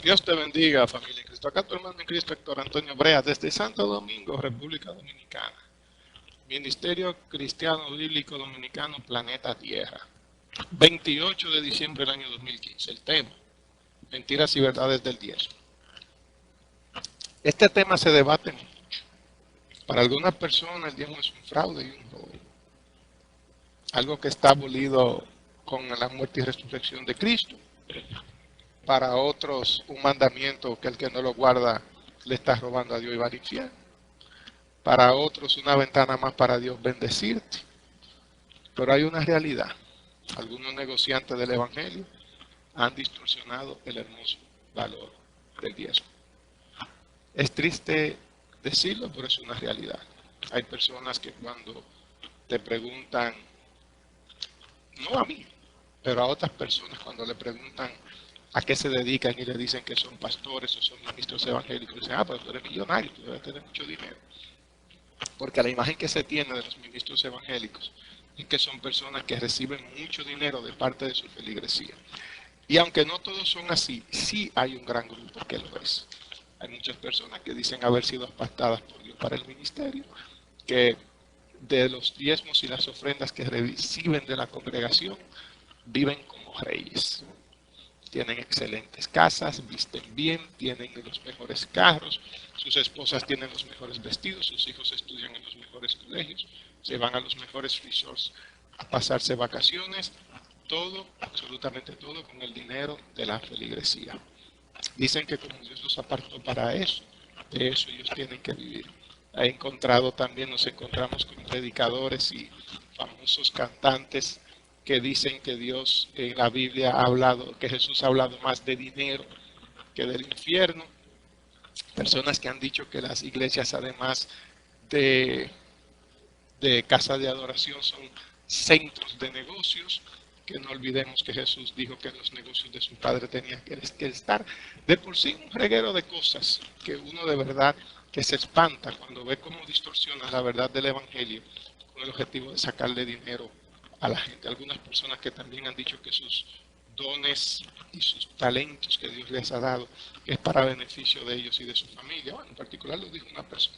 Dios te bendiga, familia en Cristo. Acá tu hermano en Cristo, Héctor Antonio Brea, desde Santo Domingo, República Dominicana. Ministerio Cristiano Bíblico Dominicano, Planeta Tierra. 28 de diciembre del año 2015. El tema: mentiras y verdades del diezmo. Este tema se debate mucho. Para algunas personas el diezmo es un fraude y un robo. Algo que está abolido con la muerte y resurrección de Cristo. Para otros un mandamiento que el que no lo guarda le está robando a Dios y va al infierno. Para otros una ventana más para Dios bendecirte. Pero hay una realidad. Algunos negociantes del Evangelio han distorsionado el hermoso valor del diezmo. Es triste decirlo, pero es una realidad. Hay personas que cuando te preguntan, no a mí, pero a otras personas cuando le preguntan a qué se dedican y le dicen que son pastores o son ministros evangélicos, dicen, pero tú eres millonario, tú debes tener mucho dinero. Porque la imagen que se tiene de los ministros evangélicos es que son personas que reciben mucho dinero de parte de su feligresía. Y aunque no todos son así, sí hay un gran grupo que lo es. Hay muchas personas que dicen haber sido apartadas por Dios para el ministerio, que de los diezmos y las ofrendas que reciben de la congregación, viven como reyes. Tienen excelentes casas, visten bien, tienen los mejores carros, sus esposas tienen los mejores vestidos, sus hijos estudian en los mejores colegios, se van a los mejores resorts a pasarse vacaciones, todo, absolutamente todo, con el dinero de la feligresía. Dicen que como Dios los apartó para eso, de eso ellos tienen que vivir. He encontrado también, nos encontramos con predicadores y famosos cantantes que dicen que Dios en la Biblia ha hablado, que Jesús ha hablado más de dinero que del infierno. Personas que han dicho que las iglesias, además de casa de adoración, son centros de negocios, que no olvidemos que Jesús dijo que los negocios de su Padre tenían que estar. De por sí un reguero de cosas que uno de verdad que se espanta cuando ve cómo distorsiona la verdad del Evangelio con el objetivo de sacarle dinero a la gente. Algunas personas que también han dicho que sus dones y sus talentos que Dios les ha dado es para beneficio de ellos y de su familia. Bueno, en particular lo dijo una persona,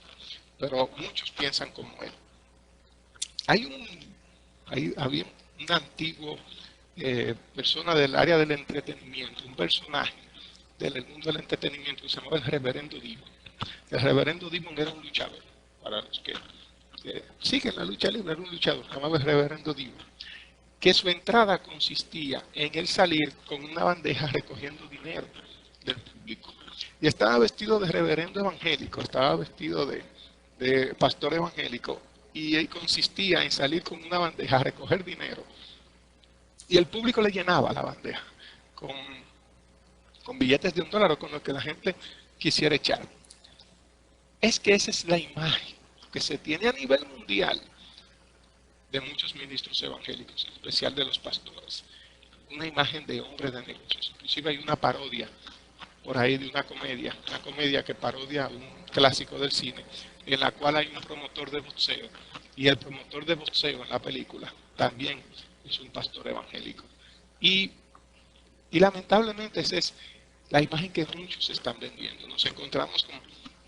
pero muchos piensan como él. Había un antiguo persona del área del entretenimiento, un personaje del mundo del entretenimiento que se llamaba el Reverendo Dimon. El Reverendo Dimon era un luchador, para los que siguen la lucha libre, era un luchador, se llamaba el Reverendo Dimon, que su entrada consistía en él salir con una bandeja recogiendo dinero del público. Y estaba vestido de reverendo evangélico, estaba vestido de pastor evangélico, y él consistía en salir con una bandeja a recoger dinero. Y el público le llenaba la bandeja con billetes de $1 o con lo que la gente quisiera echar. Es que esa es la imagen que se tiene a nivel mundial de muchos ministros evangélicos, en especial de los pastores. Una imagen de hombres de negocios. Inclusive hay una parodia por ahí de una comedia que parodia un clásico del cine, en la cual hay un promotor de boxeo, y el promotor de boxeo en la película también es un pastor evangélico. Y lamentablemente esa es la imagen que muchos están vendiendo. Nos encontramos con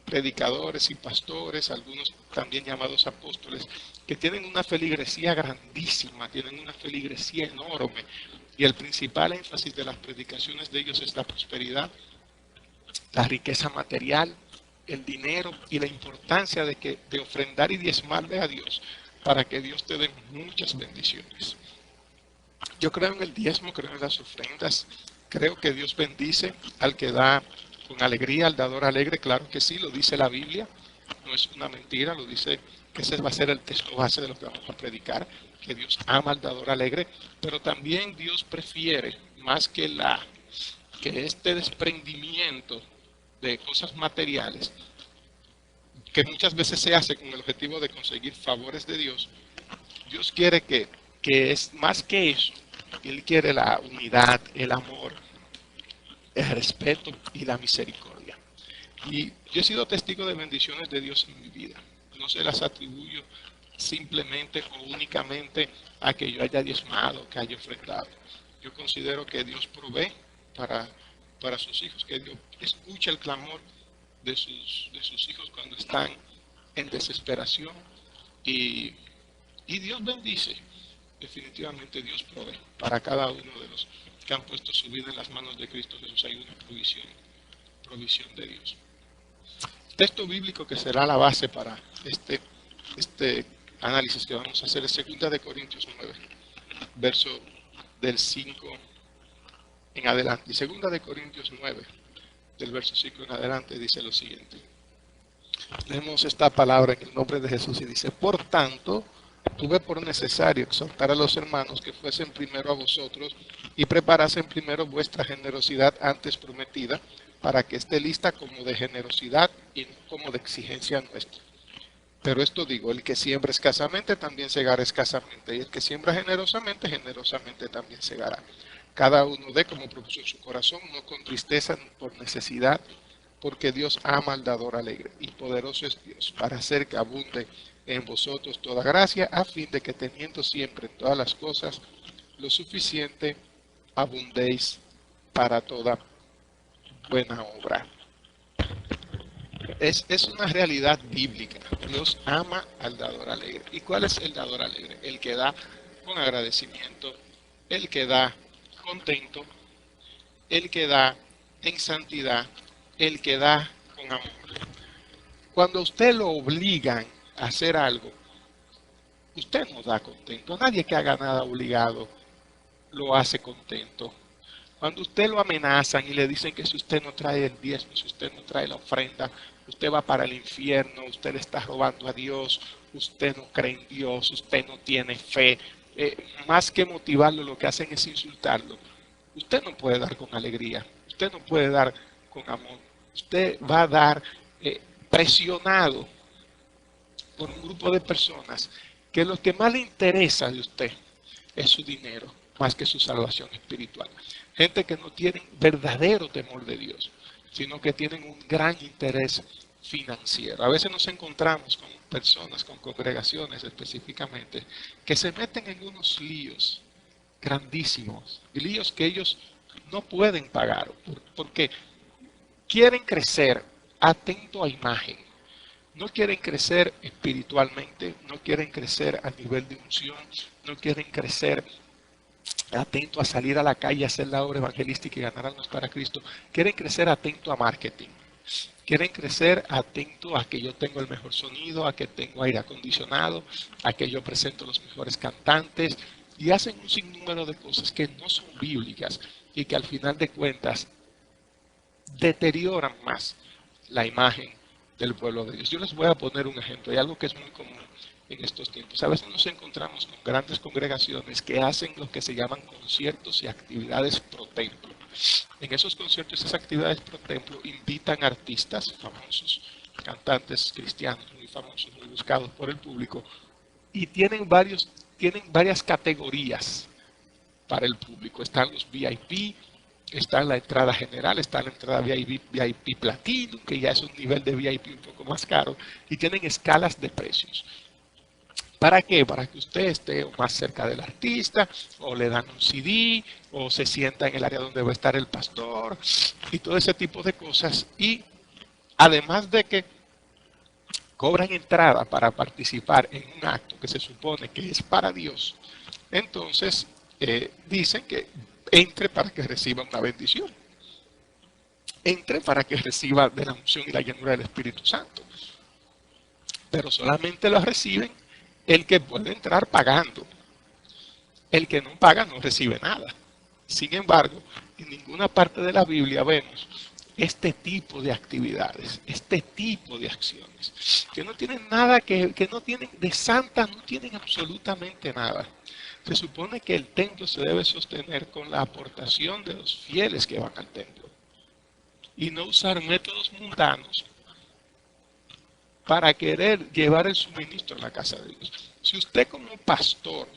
predicadores y pastores, algunos también llamados apóstoles, que tienen una feligresía grandísima, tienen una feligresía enorme, y el principal énfasis de las predicaciones de ellos es la prosperidad, la riqueza material, el dinero y la importancia de ofrendar y diezmarle a Dios para que Dios te dé muchas bendiciones. Yo creo en el diezmo, creo en las ofrendas, creo que Dios bendice al que da con alegría, al dador alegre, claro que sí, lo dice la Biblia, no es una mentira, lo dice que ese va a ser el texto base de lo que vamos a predicar, que Dios ama al dador alegre, pero también Dios prefiere más que este desprendimiento de cosas materiales, que muchas veces se hace con el objetivo de conseguir favores de Dios. Dios quiere que es más que eso. Él quiere la unidad, el amor, el respeto y la misericordia. Y yo he sido testigo de bendiciones de Dios en mi vida. No se las atribuyo simplemente o únicamente a que yo haya diezmado, que haya ofrendado. Yo considero que Dios provee para para sus hijos, que Dios escuche el clamor de sus hijos cuando están en desesperación y Dios bendice. Definitivamente Dios provee para cada uno de los que han puesto su vida en las manos de Cristo Jesús. Hay una provisión de Dios. Texto bíblico que será la base para este análisis que vamos a hacer es 2 de Corintios 9, verso del 5 en adelante. Y 2 de Corintios 9, del verso 5 en adelante, dice lo siguiente. Leemos esta palabra en el nombre de Jesús y dice: por tanto, tuve por necesario exhortar a los hermanos que fuesen primero a vosotros y preparasen primero vuestra generosidad antes prometida, para que esté lista como de generosidad y no como de exigencia nuestra. Pero esto digo, el que siembra escasamente también segará escasamente, y el que siembra generosamente, generosamente también segará. Cada uno dé como propuso en su corazón, no con tristeza ni por necesidad, porque Dios ama al dador alegre, y poderoso es Dios para hacer que abunde en vosotros toda gracia, a fin de que teniendo siempre en todas las cosas lo suficiente, abundéis para toda buena obra. Es una realidad bíblica. Dios ama al dador alegre. ¿Y cuál es el dador alegre? El que da con agradecimiento, el que da contento, el que da en santidad, el que da con amor. Cuando a usted lo obligan a hacer algo, usted no da contento. Nadie que haga nada obligado lo hace contento. Cuando usted lo amenazan y le dicen que si usted no trae el diezmo, si usted no trae la ofrenda, usted va para el infierno, usted le está robando a Dios, usted no cree en Dios, usted no tiene fe, más que motivarlo, lo que hacen es insultarlo. Usted no puede dar con alegría, usted no puede dar con amor, usted va a dar presionado por un grupo de personas que lo que más le interesa de usted es su dinero, más que su salvación espiritual. Gente que no tienen verdadero temor de Dios, sino que tienen un gran interés financiero. A veces nos encontramos con personas, con congregaciones específicamente, que se meten en unos líos grandísimos, líos que ellos no pueden pagar, porque quieren crecer atento a imagen, no quieren crecer espiritualmente, no quieren crecer a nivel de unción, no quieren crecer atento a salir a la calle a hacer la obra evangelística y ganar almas para Cristo. Quieren crecer atento a marketing. Quieren crecer atento a que yo tengo el mejor sonido, a que tengo aire acondicionado, a que yo presento los mejores cantantes, y hacen un sinnúmero de cosas que no son bíblicas y que al final de cuentas deterioran más la imagen del pueblo de Dios. Yo les voy a poner un ejemplo. Hay algo que es muy común en estos tiempos. A veces nos encontramos con grandes congregaciones que hacen lo que se llaman conciertos y actividades pro templo. En esos conciertos y esas actividades pro templo invitan artistas famosos, cantantes cristianos muy famosos, muy buscados por el público, y tienen varias categorías para el público. Están los VIP, está la entrada general, está la entrada VIP Platinum, que ya es un nivel de VIP un poco más caro, y tienen escalas de precios. ¿Para qué? Para que usted esté más cerca del artista, o le dan un CD, o se sienta en el área donde va a estar el pastor, y todo ese tipo de cosas. Y además de que cobran entrada para participar en un acto que se supone que es para Dios, entonces dicen que entre para que reciba una bendición. Entre para que reciba de la unción y la llenura del Espíritu Santo. Pero solamente lo reciben el que puede entrar pagando. El que no paga no recibe nada. Sin embargo, en ninguna parte de la Biblia vemos este tipo de actividades, este tipo de acciones, que no tienen nada, que no tienen de santa, no tienen absolutamente nada. Se supone que el templo se debe sostener con la aportación de los fieles que van al templo y no usar métodos mundanos para querer llevar el suministro a la casa de Dios. Si usted como pastor,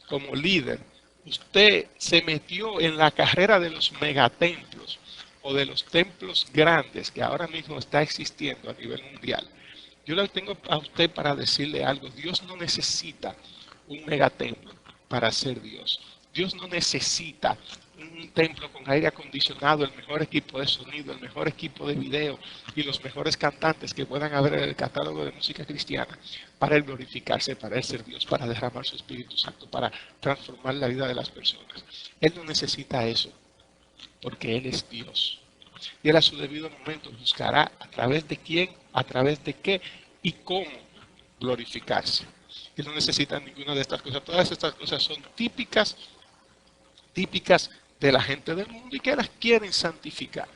como líder, usted se metió en la carrera de los megatemplos o de los templos grandes que ahora mismo está existiendo a nivel mundial, yo le tengo a usted para decirle algo. Dios no necesita un megatemplo para ser Dios. Dios no necesita un un templo con aire acondicionado, el mejor equipo de sonido, el mejor equipo de video y los mejores cantantes que puedan haber en el catálogo de música cristiana para él glorificarse, para él ser Dios, para derramar su Espíritu Santo, para transformar la vida de las personas. Él no necesita eso, porque Él es Dios. Y Él a su debido momento buscará a través de quién, a través de qué y cómo glorificarse. Él no necesita ninguna de estas cosas. Todas estas cosas son típicas de la gente del mundo y que las quieren santificar,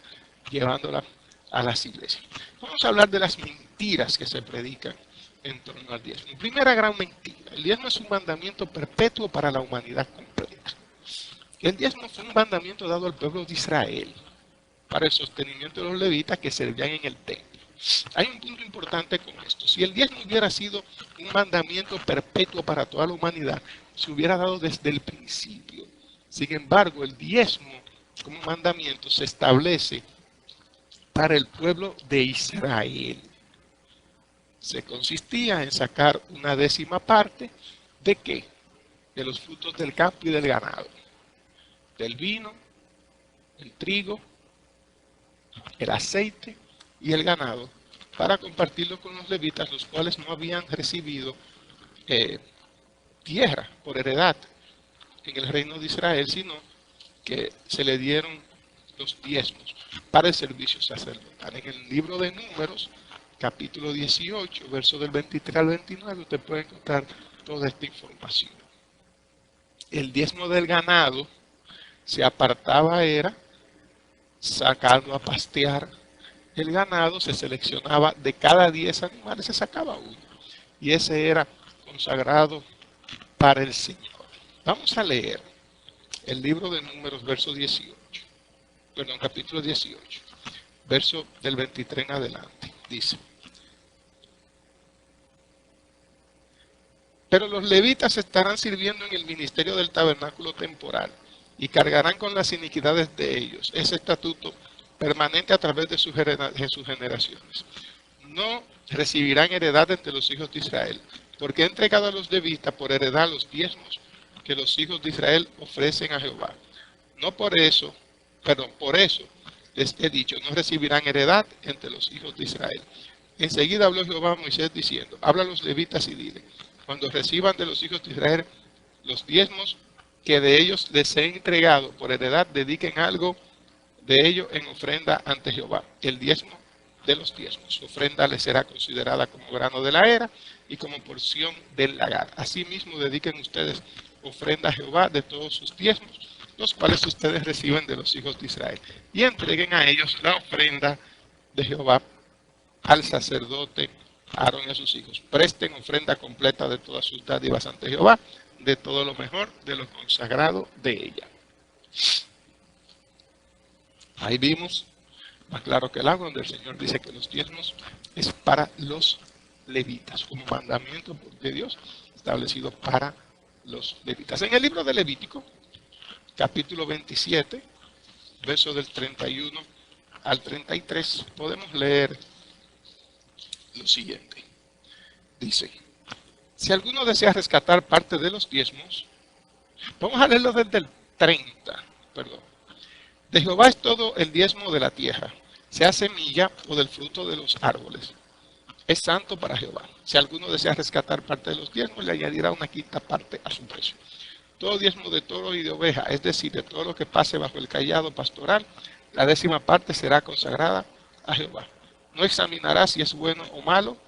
llevándolas a las iglesias. Vamos a hablar de las mentiras que se predican en torno al diezmo. Primera gran mentira: el diezmo es un mandamiento perpetuo para la humanidad completa. El diezmo fue un mandamiento dado al pueblo de Israel para el sostenimiento de los levitas que servían en el templo. Hay un punto importante con esto. Si el diezmo hubiera sido un mandamiento perpetuo para toda la humanidad, se hubiera dado desde el principio. Sin embargo, el diezmo como mandamiento se establece para el pueblo de Israel. Se consistía en sacar una décima parte ¿de qué? De los frutos del campo y del ganado, del vino, el trigo, el aceite y el ganado, para compartirlo con los levitas, los cuales no habían recibido tierra por heredad en el reino de Israel, sino que se le dieron los diezmos para el servicio sacerdotal. En el libro de Números, capítulo 18, verso del 23 al 29, usted puede encontrar toda esta información. El diezmo del ganado se apartaba, era sacando a pastear el ganado, se seleccionaba de cada 10 animales, se sacaba uno, y ese era consagrado para el Señor. Vamos a leer el libro de Números, capítulo 18, verso del 23 en adelante. Dice: pero los levitas estarán sirviendo en el ministerio del tabernáculo temporal y cargarán con las iniquidades de ellos. Ese estatuto permanente a través de sus generaciones. No recibirán heredad entre los hijos de Israel, porque he entregado a los levitas por heredad los diezmos que los hijos de Israel ofrecen a Jehová. No por eso, perdón, por eso les he dicho, no recibirán heredad entre los hijos de Israel. Enseguida habló Jehová a Moisés diciendo: habla a los levitas y dile, cuando reciban de los hijos de Israel los diezmos que de ellos les he entregado por heredad, dediquen algo de ello en ofrenda ante Jehová. El diezmo de los diezmos. Su ofrenda les será considerada como grano de la era y como porción del lagar. Asimismo, dediquen ustedes ofrenda a Jehová de todos sus diezmos, los cuales ustedes reciben de los hijos de Israel. Y entreguen a ellos la ofrenda de Jehová al sacerdote Aarón y a sus hijos. Presten ofrenda completa de todas sus dádivas ante Jehová, de todo lo mejor, de lo consagrado de ella. Ahí vimos, más claro que el agua, donde el Señor dice que los diezmos es para los levitas, como mandamiento de Dios establecido para los levitas. En el libro de Levítico, capítulo 27, versos del 31 al 33, podemos leer lo siguiente. Dice: si alguno desea rescatar parte de los diezmos, vamos a leerlo desde el 30, perdón. De Jehová es todo el diezmo de la tierra, sea semilla o del fruto de los árboles. Es santo para Jehová. Si alguno desea rescatar parte de los diezmos, le añadirá una quinta parte a su precio. Todo diezmo de toro y de oveja, es decir, de todo lo que pase bajo el cayado pastoral, la décima parte será consagrada a Jehová. No examinará si es bueno o malo,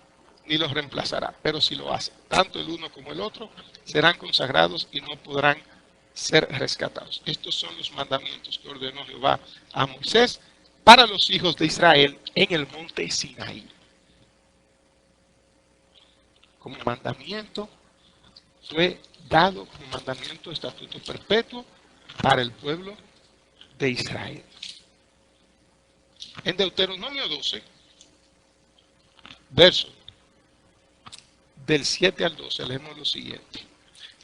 ni los reemplazará, pero si lo hace, tanto el uno como el otro serán consagrados y no podrán ser rescatados. Estos son los mandamientos que ordenó Jehová a Moisés para los hijos de Israel en el monte Sinaí. Como mandamiento fue dado como mandamiento, estatuto perpetuo para el pueblo de Israel. En Deuteronomio 12, versos del 7 al 12, leemos lo siguiente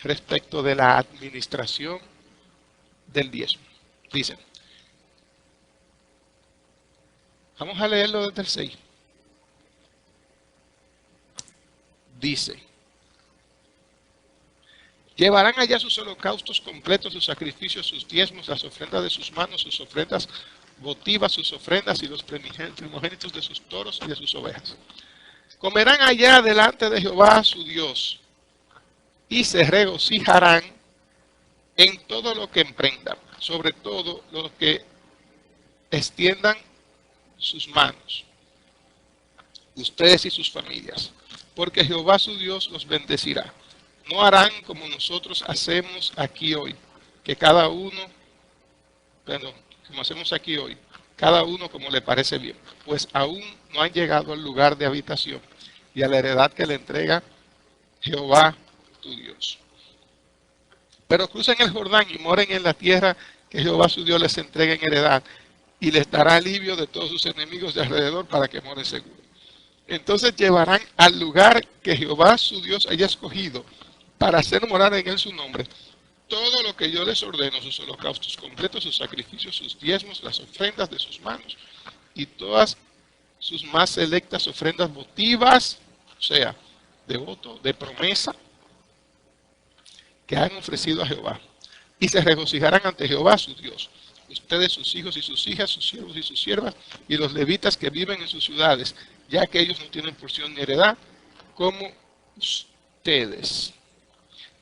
respecto de la administración del diezmo. Dicen, vamos a leerlo desde el 6. Dice: Llevarán allá sus holocaustos completos, sus sacrificios, sus diezmos, las ofrendas de sus manos, sus ofrendas votivas, sus ofrendas y los primogénitos de sus toros y de sus ovejas. Comerán allá delante de Jehová su Dios y se regocijarán en todo lo que emprendan, sobre todo los que extiendan sus manos, ustedes y sus familias, porque Jehová su Dios los bendecirá. No harán como nosotros hacemos aquí hoy, que cada uno, como hacemos aquí hoy, cada uno como le parece bien, pues aún no han llegado al lugar de habitación y a la heredad que le entrega Jehová tu Dios. Pero crucen el Jordán y moren en la tierra que Jehová su Dios les entrega en heredad, y les dará alivio de todos sus enemigos de alrededor para que moren seguros. Entonces llevarán al lugar que Jehová su Dios haya escogido para hacer morar en él su nombre todo lo que yo les ordeno, sus holocaustos completos, sus sacrificios, sus diezmos, las ofrendas de sus manos y todas sus más selectas ofrendas votivas, o sea, de voto, de promesa, que han ofrecido a Jehová. Y se regocijarán ante Jehová su Dios, ustedes, sus hijos y sus hijas, sus siervos y sus siervas, y los levitas que viven en sus ciudades, ya que ellos no tienen porción ni heredad, como ustedes.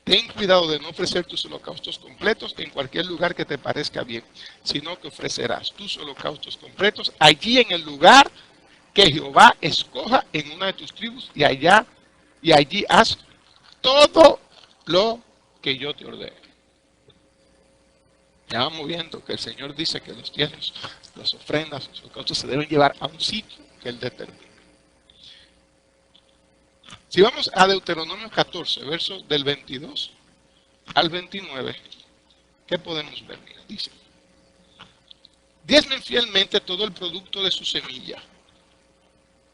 Ten cuidado de no ofrecer tus holocaustos completos en cualquier lugar que te parezca bien, sino que ofrecerás tus holocaustos completos allí en el lugar que Jehová escoja en una de tus tribus, y allí haz todo lo que yo te ordene. Ya vamos viendo que el Señor dice que los diezmos, las ofrendas, los holocaustos se deben llevar a un sitio que Él determina. Si vamos a Deuteronomio 14, versos del 22 al 29, ¿qué podemos ver? Mira, dice: diezmen fielmente todo el producto de su semilla,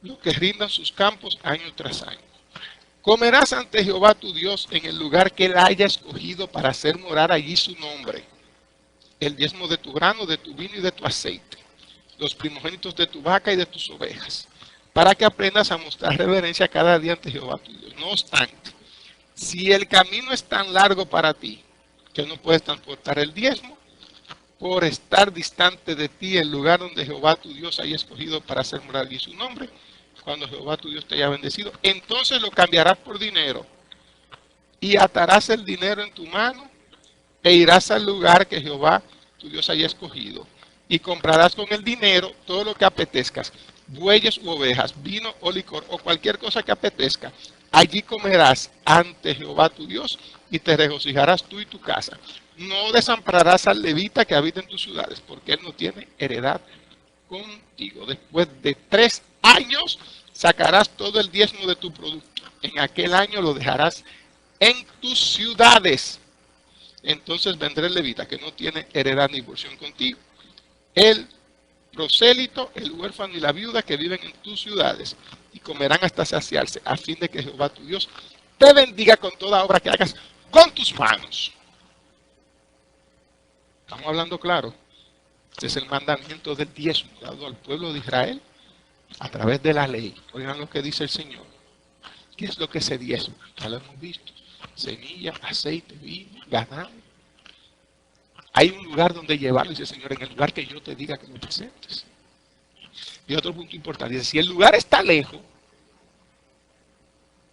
lo que rindan sus campos año tras año. Comerás ante Jehová tu Dios en el lugar que Él haya escogido para hacer morar allí su nombre. El diezmo de tu grano, de tu vino y de tu aceite, los primogénitos de tu vaca y de tus ovejas, para que aprendas a mostrar reverencia cada día ante Jehová tu Dios. No obstante, si el camino es tan largo para ti que no puedes transportar el diezmo, por estar distante de ti el lugar donde Jehová tu Dios haya escogido para hacer morar allí su nombre, cuando Jehová tu Dios te haya bendecido, entonces lo cambiarás por dinero y atarás el dinero en tu mano e irás al lugar que Jehová tu Dios haya escogido, y comprarás con el dinero todo lo que apetezcas, bueyes u ovejas, vino o licor, o cualquier cosa que apetezca. Allí comerás ante Jehová tu Dios, y te regocijarás tú y tu casa. No desampararás al levita que habita en tus ciudades, porque él no tiene heredad contigo. Después de 3 años sacarás todo el diezmo de tu producto. En aquel año lo dejarás en tus ciudades. Entonces vendrá el levita que no tiene heredad ni porción contigo, el prosélito, el huérfano y la viuda que viven en tus ciudades, y comerán hasta saciarse, a fin de que Jehová tu Dios te bendiga con toda obra que hagas con tus manos. Estamos hablando claro. Este es el mandamiento del diezmo dado al pueblo de Israel a través de la ley. Oigan lo que dice el Señor. ¿Qué es lo que se diezma? Ya lo hemos visto. Semilla, aceite, vino, ganado. Hay un lugar donde llevarlo, dice el Señor, en el lugar que yo te diga que lo presentes. Y otro punto importante, dice, si el lugar está lejos,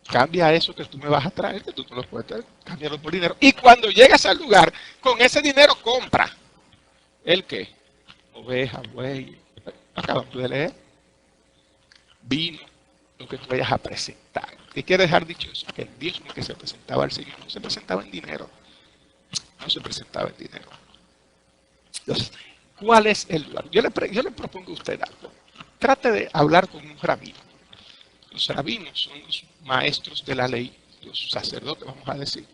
cambia eso que tú me vas a traer, que tú no lo puedes traer, cámbialo por dinero. Y cuando llegas al lugar, con ese dinero compra. ¿El qué? Oveja, buey, acabamos de leer. Vino, lo que tú vayas a presentar. ¿Qué quiere dejar dicho eso? Que el diezmo que se presentaba al Señor no se presentaba en dinero. No se presentaba en dinero. Entonces, ¿cuál es el lugar? Yo le propongo a usted algo. Trate de hablar con un rabino. Los rabinos son los maestros de la ley, los sacerdotes, vamos a decir,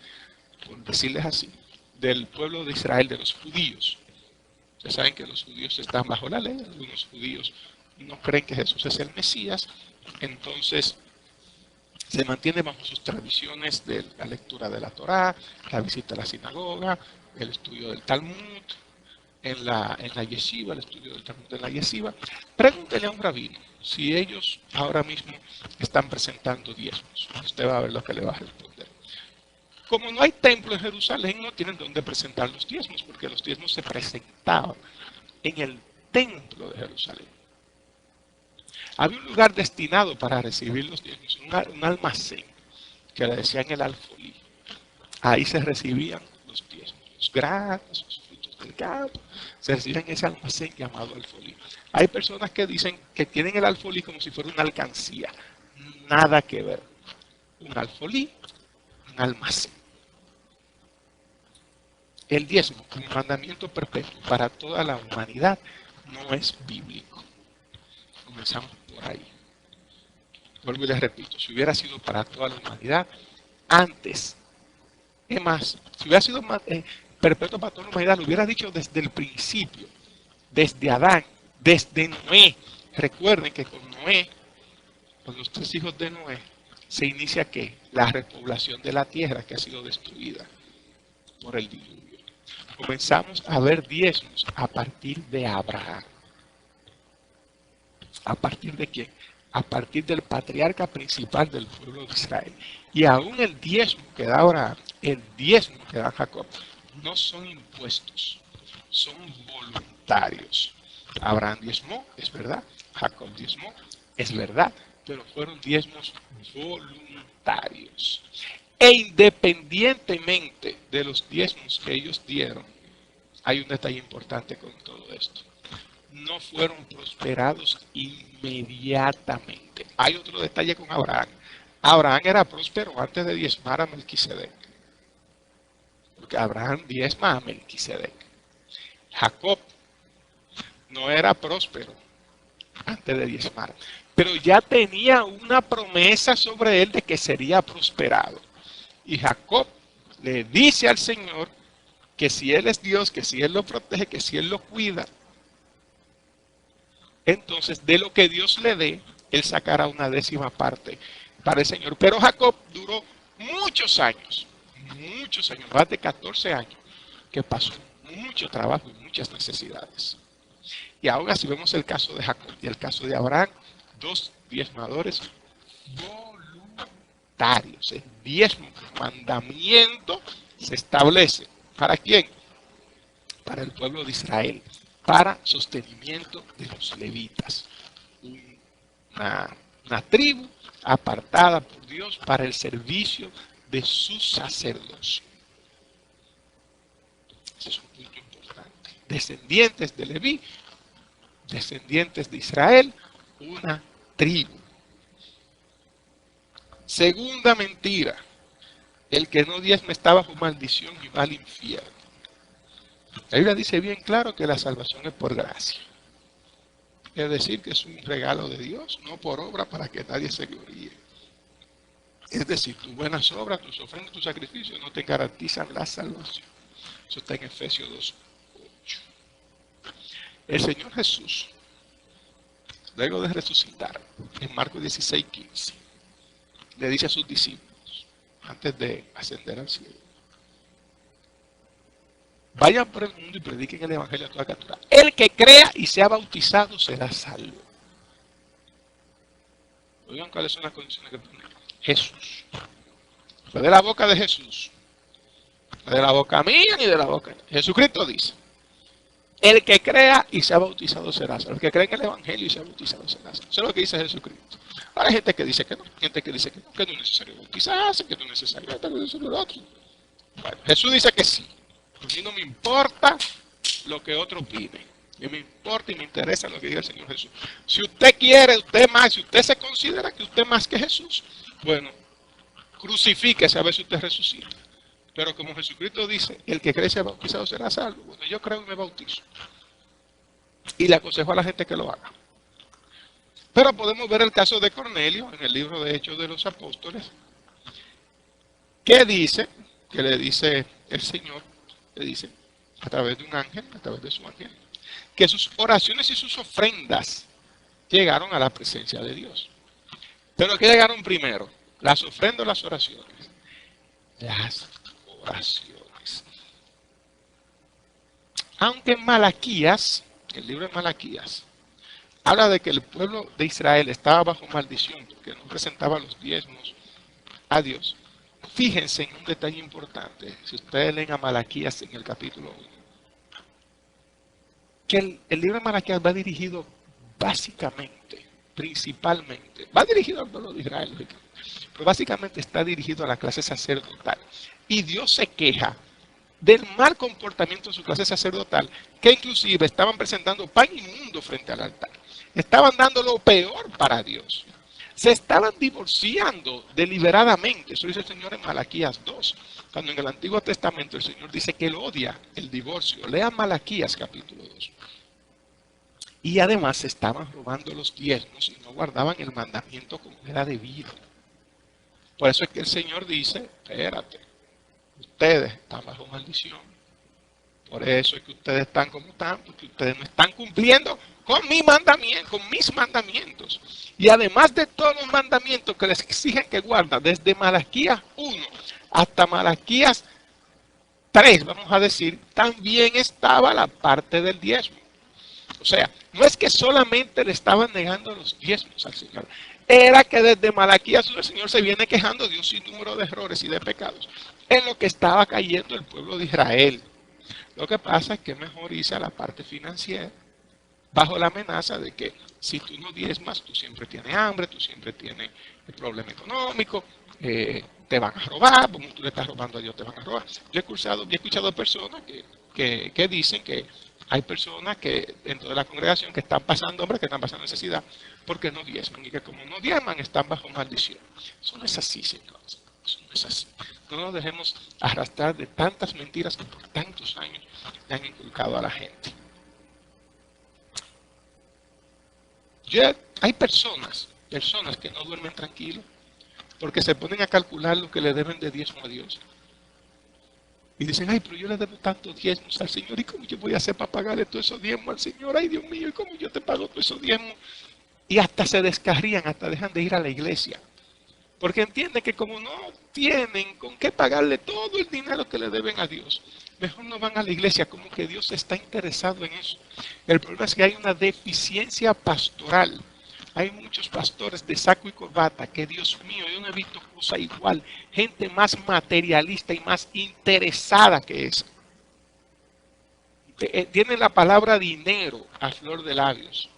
por decirles así, del pueblo de Israel, de los judíos. Ustedes saben que los judíos están bajo la ley, algunos judíos no creen que Jesús es el Mesías, entonces se mantiene bajo sus tradiciones de la lectura de la Torá, la visita a la sinagoga, el estudio del Talmud, en la yeshiva, el estudio del Talmud en la yeshiva. Pregúntele a un rabino si ellos ahora mismo están presentando diezmos. Usted va a ver lo que le va a responder. como no hay templo en Jerusalén, no tienen dónde presentar los diezmos, porque los diezmos se presentaban en el templo de Jerusalén. Había un lugar destinado para recibir los diezmos, un almacén, que le decían el alfolí. Ahí se recibían los diezmos, los granos, los frutos del campo, se recibían en ese almacén llamado alfolí. Hay personas que dicen que tienen el alfolí como si fuera una alcancía. Nada que ver. Un alfolí, un almacén. El diezmo, un mandamiento perpetuo para toda la humanidad, no es bíblico. Comenzamos por ahí. Vuelvo y les repito, si hubiera sido para toda la humanidad, antes, es más, si hubiera sido perpetuo para toda la humanidad, lo hubiera dicho desde el principio, desde Adán, desde Noé. Recuerden que con Noé, con los 3 hijos de Noé, se inicia ¿qué? La repoblación de la tierra que ha sido destruida por el diluvio. Comenzamos a ver diezmos a partir de Abraham. ¿A partir de quién? A partir del patriarca principal del pueblo de Israel. Y aún el diezmo que da Abraham, el diezmo que da Jacob, no son impuestos, son voluntarios. Abraham diezmó, es verdad. Jacob diezmó, es verdad. Pero fueron diezmos voluntarios. E independientemente de los diezmos que ellos dieron, hay un detalle importante con todo esto. No fueron prosperados inmediatamente. Hay otro detalle con Abraham. Abraham era próspero antes de diezmar a Melquisedec. Porque Abraham diezma a Melquisedec. Jacob no era próspero antes de diezmar, pero ya tenía una promesa sobre él de que sería prosperado. Y Jacob le dice al Señor que si Él es Dios, que si Él lo protege, que si Él lo cuida, entonces de lo que Dios le dé, Él sacará una 10ª parte para el Señor. Pero Jacob duró muchos años, más de 14 años, que pasó mucho trabajo y muchas necesidades. Y ahora si vemos el caso de Jacob y el caso de Abraham, 2 diezmadores voluntarios. El diezmo, mandamiento, se establece. ¿Para quién? Para el pueblo de Israel, para sostenimiento de los levitas. Una tribu apartada por Dios para el servicio de su sacerdocio. Ese es un punto importante. Descendientes de Leví, descendientes de Israel, una tribu. Segunda mentira. El que no diezma está bajo maldición y va al infierno. La Biblia dice bien claro que la salvación es por gracia. Es decir, que es un regalo de Dios, no por obra para que nadie se gloríe. Es decir, tus buenas obras, tus ofrendas, tus sacrificios no te garantizan la salvación. Eso está en Efesios 2:8. El Señor Jesús, luego de resucitar, en Marcos 16:15, le dice a sus discípulos, antes de ascender al cielo: vayan por el mundo y prediquen el evangelio a toda criatura. El que crea y sea bautizado será salvo. Oigan cuáles son las condiciones que pone Jesús. Fue de la boca de Jesús. No de la boca mía ni de la boca. Jesucristo dice: el que crea y sea bautizado será salvo. El que cree en el evangelio y sea bautizado será salvo. Eso es lo que dice Jesucristo. Ahora hay gente que dice que no, gente que dice que no es necesario bautizarse, que no es necesario esto, que no es necesario lo otro. Bueno, Jesús dice que sí. A mí no me importa lo que otro opine. A mí me importa y me interesa lo que diga el Señor Jesús. Si usted quiere, usted más, si usted se considera que usted más que Jesús, bueno, crucifíquese a ver si usted resucita. Pero como Jesucristo dice, el que cree y sea bautizado será salvo. Bueno, yo creo y me bautizo. Y le aconsejo a la gente que lo haga. Pero podemos ver el caso de Cornelio en el libro de Hechos de los Apóstoles, que dice, que le dice el Señor, le dice a través de un ángel, a través de su ángel, que sus oraciones y sus ofrendas llegaron a la presencia de Dios. Pero ¿qué llegaron primero? ¿Las ofrendas o las oraciones? Las oraciones. Aunque en Malaquías, el libro de Malaquías, habla de que el pueblo de Israel estaba bajo maldición porque no presentaba los diezmos a Dios. Fíjense en un detalle importante, si ustedes leen a Malaquías en el capítulo 1, que el libro de Malaquías va dirigido básicamente, principalmente, va dirigido al pueblo de Israel, pero básicamente está dirigido a la clase sacerdotal. Y Dios se queja del mal comportamiento de su clase sacerdotal, que inclusive estaban presentando pan inmundo frente al altar. Estaban dando lo peor para Dios. Se estaban divorciando deliberadamente. Eso dice el Señor en Malaquías 2. Cuando en el Antiguo Testamento el Señor dice que él odia el divorcio. Lean Malaquías capítulo 2. Y además se estaban robando los diezmos y no guardaban el mandamiento como era debido. Por eso es que el Señor dice, espérate, ustedes están bajo maldición. Por eso es que ustedes están como están, porque ustedes no están cumpliendo con mi mandamiento, con mis mandamientos. Y además de todos los mandamientos que les exigen que guarden, desde Malaquías 1 hasta Malaquías 3, vamos a decir, también estaba la parte del diezmo. O sea, no es que solamente le estaban negando los diezmos al Señor, era que desde Malaquías el Señor se viene quejando de un sinnúmero de errores y de pecados en lo que estaba cayendo el pueblo de Israel. Lo que pasa es que memoriza la parte financiera, bajo la amenaza de que si tú no diezmas, tú siempre tienes hambre, tú siempre tienes el problema económico, te van a robar, como tú le estás robando a Dios, te van a robar. Yo he escuchado personas que dicen que hay personas que dentro de la congregación que están pasando hambre, que están pasando necesidad, porque no diezman, y que como no diezman, están bajo maldición. Eso no es así, señores. Eso no es así. No nos dejemos arrastrar de tantas mentiras que por tantos años le han inculcado a la gente. Hay personas que no duermen tranquilos porque se ponen a calcular lo que le deben de diezmo a Dios. Y dicen, ay, pero yo le debo tantos diezmos al Señor, ¿y cómo yo voy a hacer para pagarle todos esos diezmos al Señor? Ay, Dios mío, ¿y cómo yo te pago todos esos diezmos? Y hasta se descarrían, hasta dejan de ir a la iglesia. Porque entienden que como no tienen con qué pagarle todo el dinero que le deben a Dios, mejor no van a la iglesia, como que Dios está interesado en eso. El problema es que hay una deficiencia pastoral. Hay muchos pastores de saco y corbata que, Dios mío, yo no he visto cosa igual. Gente más materialista y más interesada que esa. Tienen la palabra dinero a flor de labios.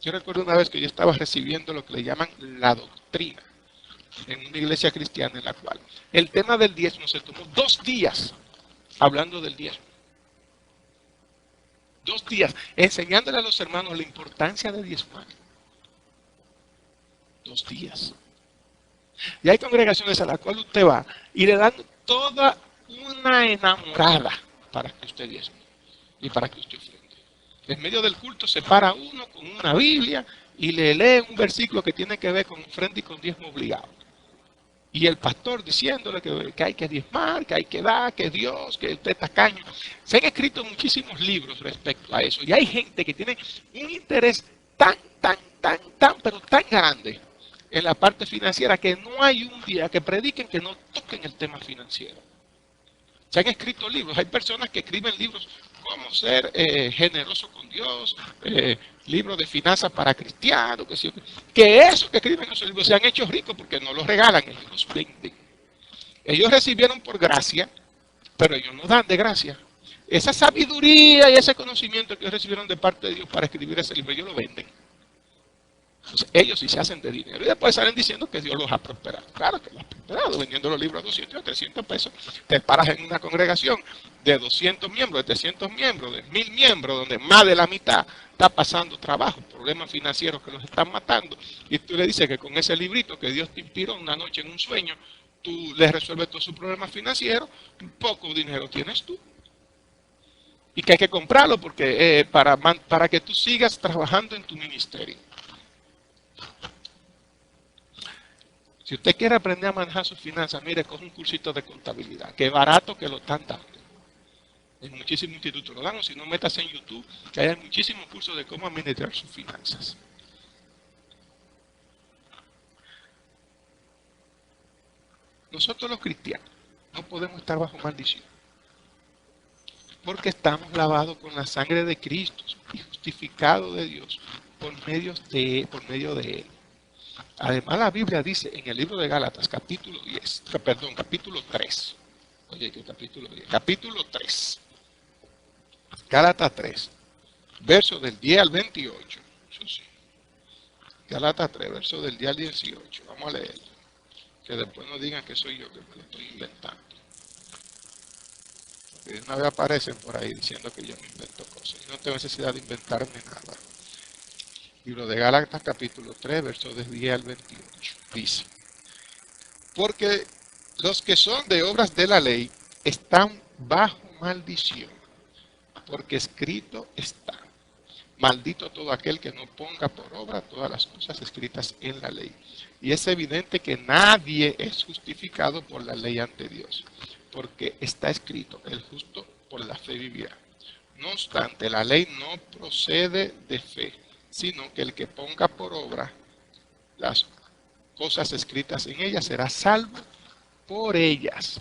Yo recuerdo una vez que yo estaba recibiendo lo que le llaman la doctrina en una iglesia cristiana en la cual el tema del diezmo se tomó 2 días hablando del diezmo. 2 días enseñándole a los hermanos la importancia de diezmar. 2 días. Y hay congregaciones a las cuales usted va y le dan toda una enamorada para que usted diezme y para que usted ofrende. En medio del culto se para uno con una Biblia y le lee un versículo que tiene que ver con ofrenda y con diezmo obligado. Y el pastor diciéndole que hay que diezmar, que hay que dar, que Dios, que usted es tacaño. Se han escrito muchísimos libros respecto a eso. Y hay gente que tiene un interés pero tan grande en la parte financiera que no hay un día que prediquen que no toquen el tema financiero. Se han escrito libros. Hay personas que escriben libros como ser generoso con Dios, libros de finanzas para cristianos, que esos que escriben esos libros se han hecho ricos porque no los regalan, ellos los venden. Ellos recibieron por gracia, pero ellos no dan de gracia. Esa sabiduría y ese conocimiento que ellos recibieron de parte de Dios para escribir ese libro, ellos lo venden. Entonces, ellos sí se hacen de dinero y después salen diciendo que Dios los ha prosperado. Claro que los ha prosperado, vendiendo los libros a 200 o 300 pesos. Te paras en una congregación de 200 miembros, de 300 miembros, de 1000 miembros, donde más de la mitad está pasando trabajo, problemas financieros que los están matando. Y tú le dices que con ese librito que Dios te inspiró una noche en un sueño, tú le resuelves todos sus problemas financieros, poco dinero tienes tú. Y que hay que comprarlo porque para que tú sigas trabajando en tu ministerio. Si usted quiere aprender a manejar sus finanzas, mire, coge un cursito de contabilidad, que es barato que lo están dando. En muchísimos institutos lo dan, o si no, métase en YouTube, que hay muchísimos cursos de cómo administrar sus finanzas. Nosotros los cristianos no podemos estar bajo maldición, porque estamos lavados con la sangre de Cristo y justificados de Dios por medio de Él. Además, la Biblia dice en el libro de Gálatas, capítulo 3. Oye, que capítulo 10. Capítulo 3. Gálatas 3. Verso del 10 al 28. Eso sí. Gálatas 3, verso del 10 al 18. Vamos a leerlo. Que después no digan que soy yo que me lo estoy inventando. Porque una vez aparecen por ahí diciendo que yo me invento cosas. Yo no tengo necesidad de inventarme nada. Libro de Gálatas capítulo 3, versos del 10 al 28. Dice, porque los que son de obras de la ley están bajo maldición, porque escrito está, maldito todo aquel que no ponga por obra todas las cosas escritas en la ley. Y es evidente que nadie es justificado por la ley ante Dios, porque está escrito, el justo por la fe vivirá. No obstante, la ley no procede de fe, sino que el que ponga por obra las cosas escritas en ella será salvo por ellas.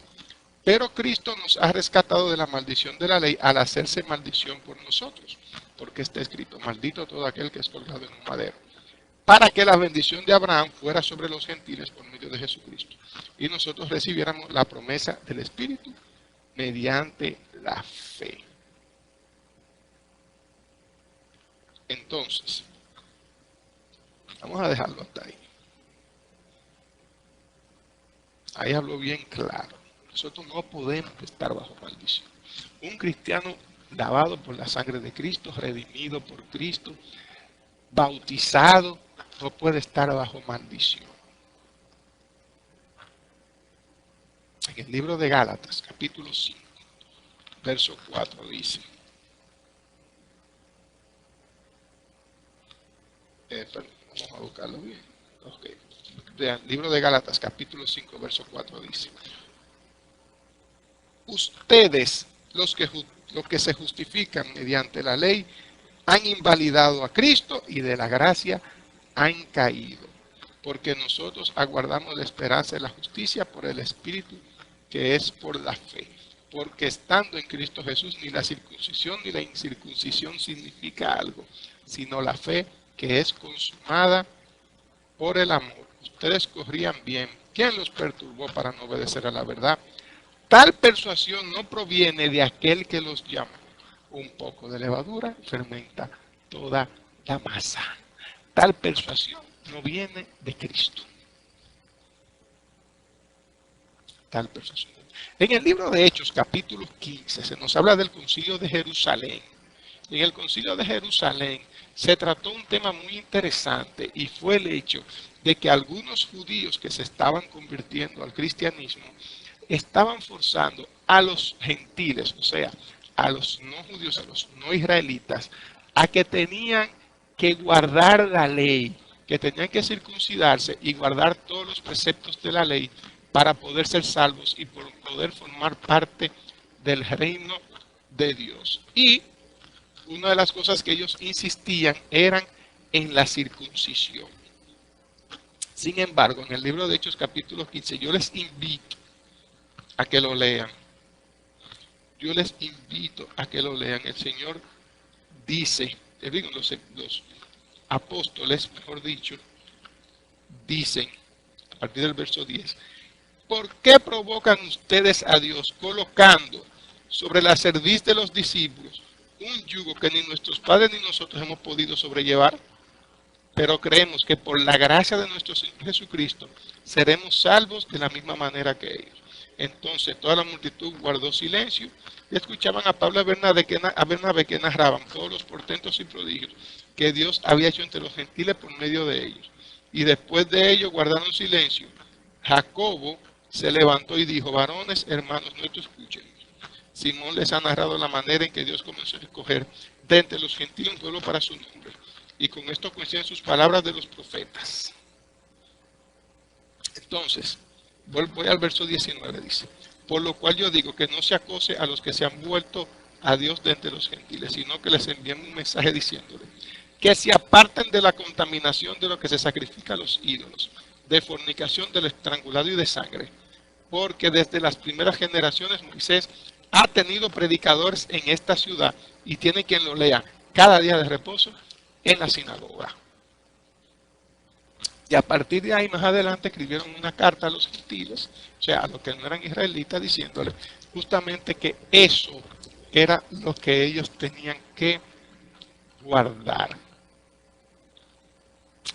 Pero Cristo nos ha rescatado de la maldición de la ley al hacerse maldición por nosotros, porque está escrito, maldito todo aquel que es colgado en un madero, para que la bendición de Abraham fuera sobre los gentiles por medio de Jesucristo, y nosotros recibiéramos la promesa del Espíritu mediante la fe. Entonces, vamos a dejarlo hasta ahí. Ahí habló bien claro. Nosotros no podemos estar bajo maldición. Un cristiano lavado por la sangre de Cristo, redimido por Cristo, bautizado, no puede estar bajo maldición. En el libro de Gálatas, capítulo 5, verso 4 dice, vamos a buscarlo bien. Okay. El libro de Gálatas, capítulo 5, verso 4 dice, ustedes, los que se justifican mediante la ley, han invalidado a Cristo y de la gracia han caído, porque nosotros aguardamos la esperanza de la justicia por el Espíritu, que es por la fe. Porque estando en Cristo Jesús, ni la circuncisión ni la incircuncisión significa algo, sino la fe que es consumada por el amor. Ustedes corrían bien. ¿Quién los perturbó para no obedecer a la verdad? Tal persuasión no proviene de aquel que los llama. Un poco de levadura fermenta toda la masa. Tal persuasión no viene de Cristo. Tal persuasión. En el libro de Hechos, capítulo 15, se nos habla del concilio de Jerusalén. En el concilio de Jerusalén se trató un tema muy interesante y fue el hecho de que algunos judíos que se estaban convirtiendo al cristianismo estaban forzando a los gentiles, o sea, a los no judíos, a los no israelitas, a que tenían que guardar la ley, que tenían que circuncidarse y guardar todos los preceptos de la ley para poder ser salvos y poder formar parte del reino de Dios. Y una de las cosas que ellos insistían eran en la circuncisión. Sin embargo, en el libro de Hechos capítulo 15, yo les invito a que lo lean. Yo les invito a que lo lean. El Señor dice, los apóstoles, mejor dicho, dicen, a partir del verso 10, ¿por qué provocan ustedes a Dios colocando sobre la cerviz de los discípulos un yugo que ni nuestros padres ni nosotros hemos podido sobrellevar? Pero creemos que por la gracia de nuestro Señor Jesucristo seremos salvos de la misma manera que ellos. Entonces toda la multitud guardó silencio y escuchaban a Pablo y a Bernabé que narraban todos los portentos y prodigios que Dios había hecho entre los gentiles por medio de ellos. Y después de ello guardaron silencio. Jacobo se levantó y dijo, varones, hermanos nuestros, escuchen. Simón les ha narrado la manera en que Dios comenzó a escoger de entre los gentiles un pueblo para su nombre. Y con esto coinciden sus palabras de los profetas. Entonces, voy al verso 19, dice, por lo cual yo digo que no se acose a los que se han vuelto a Dios de entre los gentiles, sino que les envíen un mensaje diciéndole, que se aparten de la contaminación de lo que se sacrifica a los ídolos, de fornicación, del estrangulado y de sangre, porque desde las primeras generaciones Moisés ha tenido predicadores en esta ciudad y tiene quien lo lea cada día de reposo en la sinagoga. Y a partir de ahí, más adelante, escribieron una carta a los gentiles, o sea, a los que no eran israelitas, diciéndole justamente que eso era lo que ellos tenían que guardar.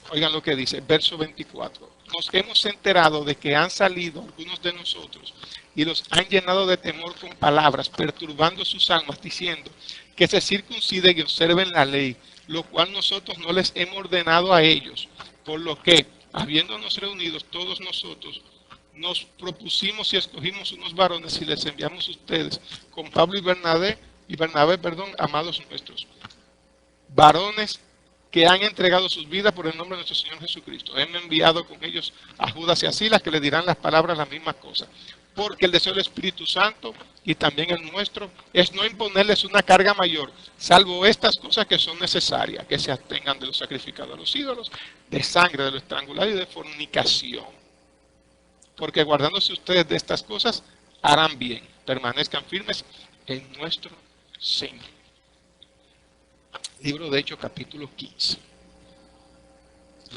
Oigan lo que dice, verso 24. Nos hemos enterado de que han salido algunos de nosotros y los han llenado de temor con palabras, perturbando sus almas, diciendo que se circunciden y observen la ley, lo cual nosotros no les hemos ordenado a ellos. Por lo que, habiéndonos reunidos todos nosotros, nos propusimos y escogimos unos varones y les enviamos a ustedes con Pablo y Bernabé, amados nuestros, varones que han entregado sus vidas por el nombre de nuestro Señor Jesucristo. Hemos enviado con ellos a Judas y a Silas, que le dirán las palabras las mismas cosas. Porque el deseo del Espíritu Santo y también el nuestro es no imponerles una carga mayor, salvo estas cosas que son necesarias, que se abstengan de lo sacrificado a los ídolos, de sangre, de lo estrangulado y de fornicación. Porque guardándose ustedes de estas cosas, harán bien, permanezcan firmes en nuestro Señor. Libro de Hechos, capítulo 15.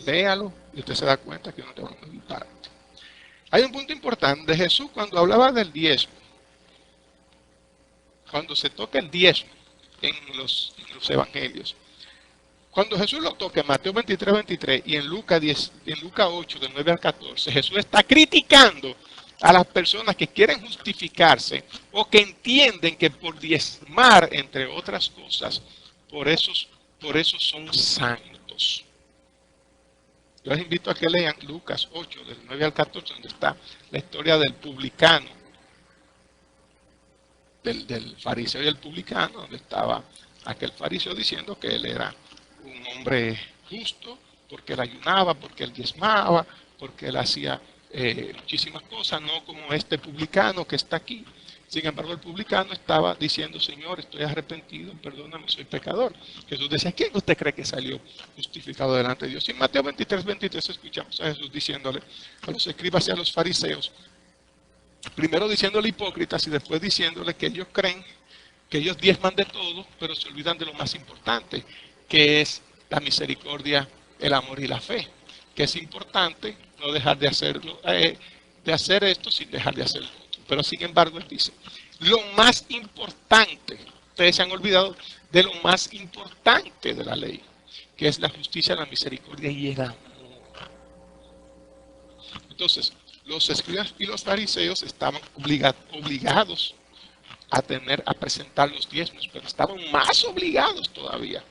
Léalo y usted se da cuenta que no te va a disparar. Hay un punto importante de Jesús cuando hablaba del diezmo. Cuando se toca el diezmo en los evangelios. Cuando Jesús lo toca en Mateo 23, 23 y en Lucas 8, del 9 al 14, Jesús está criticando a las personas que quieren justificarse o que entienden que por diezmar, entre otras cosas, por eso son santos. Yo les invito a que lean Lucas 8, del 9 al 14, donde está la historia del publicano, del fariseo y el publicano, donde estaba aquel fariseo diciendo que él era un hombre justo, porque él ayunaba, porque él diezmaba, porque él hacía muchísimas cosas, no como este publicano que está aquí. Sin embargo, el publicano estaba diciendo, Señor, estoy arrepentido, perdóname, soy pecador. Jesús decía, ¿quién usted cree que salió justificado delante de Dios? Y en Mateo 23, 23 escuchamos a Jesús diciéndole a los escribas y a los fariseos, primero diciéndole hipócritas y después diciéndole que ellos creen, que ellos diezman de todo, pero se olvidan de lo más importante, que es la misericordia, el amor y la fe. Que es importante no dejar de hacerlo, de hacer esto sin dejar de hacerlo. Pero sin embargo, él dice, lo más importante, ustedes se han olvidado de lo más importante de la ley, que es la justicia, la misericordia y el amor. Entonces, los escribas y los fariseos estaban obligados a presentar los diezmos, pero estaban más obligados todavía